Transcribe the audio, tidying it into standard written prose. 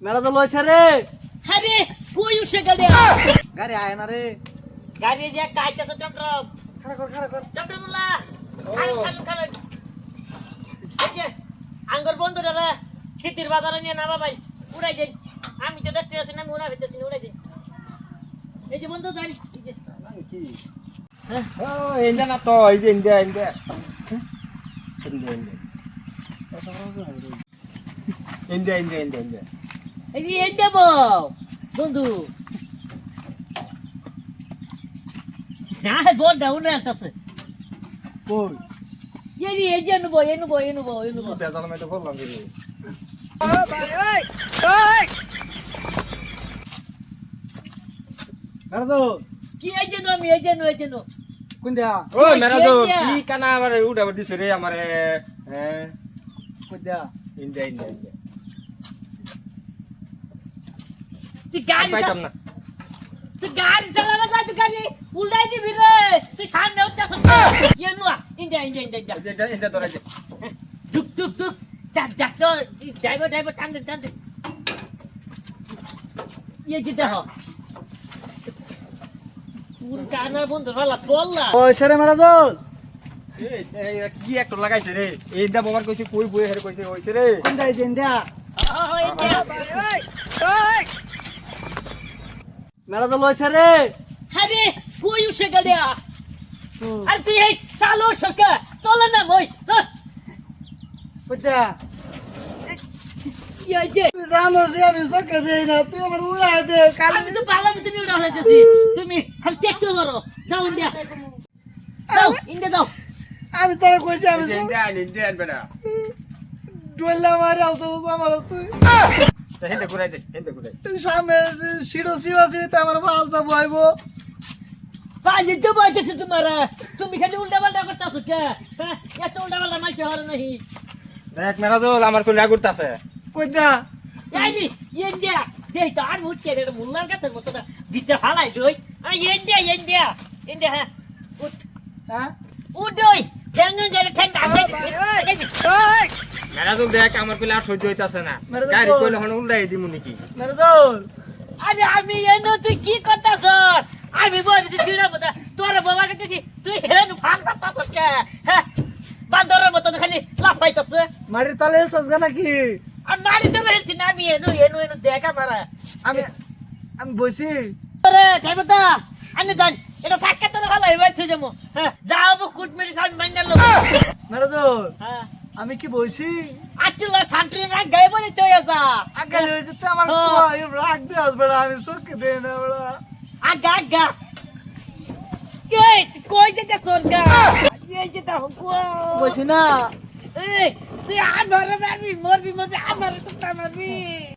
मेरा तो लॉस है रे। अरे कोई उसे गड्या गाड़ी आया ना रे। गाडी जे काय त्याचं टमटम खड़ा कर। टमटम मुला खाल ओके अंगर बंद रे सिटीर बाजारात ने ना बाबा उडाय दे आम्ही त्या स्टेशन ना उडा भेटते उडाय दे এই যে বন্ধ যাই এই যে इंडिया ना तो इंडिया এই যে এই দেব বন্ধু না বল ডাউন রাখতেছে কই এই যে নেবো বেজাল মে তো বললাম রে मेरा तो কি এই যে নো कौन दिया ओ मेरा तो India. की काना हमारे उड़ा दिस रे हमारे हैं कौन दिया इंडिया তুই গাড়ি पाइतम ना তুই গাড়ি চালানো যা তুই গাড়ি উল্টাই দিবি রে তুই সামনে উঠতেছ নো ইন্ডিয়া इंडिया तो रहे টুক ডাক তো ড্রাইভার টান দে ইয়ে যে দেখো পুর কানার বন্ধু ভালো বললা पैसे रे मेरा तो ए की एक्टर लगाइছে रे इंडिया बोमार কইছে কই বই হেরে কইছে হইছে রে कौन दिया इंडिया ইন্ডিয়া मेरा तो लॉस है रे। আরে কই উসে গেলিয়া আর তুই এই চালো সকা তোলা না মই कौन दिया ইয়ে যে तू जानो से अभी सक दे ना तू हमर उड़ा दे আমি তো পালা মতো নিয়ে উড়াইতেছি তুমি খালি টেকটো করো যাও ইন্ডিয়া যাও আমি তোরে কইছি আমি इंडिया बेटा ডোলা মারে আলতো আমার তুই तो हिंदे कुराई তুই সামনে শিরো শিবাসি তে আমার বালটা বইবো বাজে তো বইতেছে তোমারা তুমি খালি উল্টা পাল্টা করতেছো কে হ্যাঁ এত উল্টা পাল্টা মাইছে হরে নাহি देख मेरा तो আমার কই লাগুরতাছে কই দা এই ইন্ডিয়া দেই তো আর মুট কে রে মুল্লার কাছে মতো না দিতে ফালাই দই ইন্ডিয়া হ্যাঁ হ্যাঁ উডই ঠ্যাঙ্গা গেলে ঠ্যাঙ্গা मेरा तो देख আমার কইলা আর সহ্য হইতাছে না मेरा तो গাড়ি बोल। কইলে হন উল্টাই দিমু নাকি মেরে তো আরে আমি এনো তুই কি করতাছ আমি বলছি দিনা মত তোর বাবা কইতেছি তুই হেন ফান করতাছ কে হ্যাঁ বান্দরের মত খালি লাফাইতাছ মারির তলে সজগা নাকি আর মারি তো রইছি না আমি এনো দেখা মারা আমি আমি বসি আরে যাইবতা আমি জান এটা সাক্ষাৎ তো ভালো হইবা তুই যাবো হ্যাঁ যাও কুট মেরি সাম মাইনাল মেরে তো হ্যাঁ আমি কি বসি আচ্ছা সান্ট্রি না গাইব নি তুই যা আগে হইছে তো আমার হ্যাঁ। কই রাখ দে বড়া আমি সক দে না বড়া আগা কে কই যেতে সরগা এই যে তা হকো বসি না এই তুই আমার মারবি মরবি মরবি আমার তো মারবি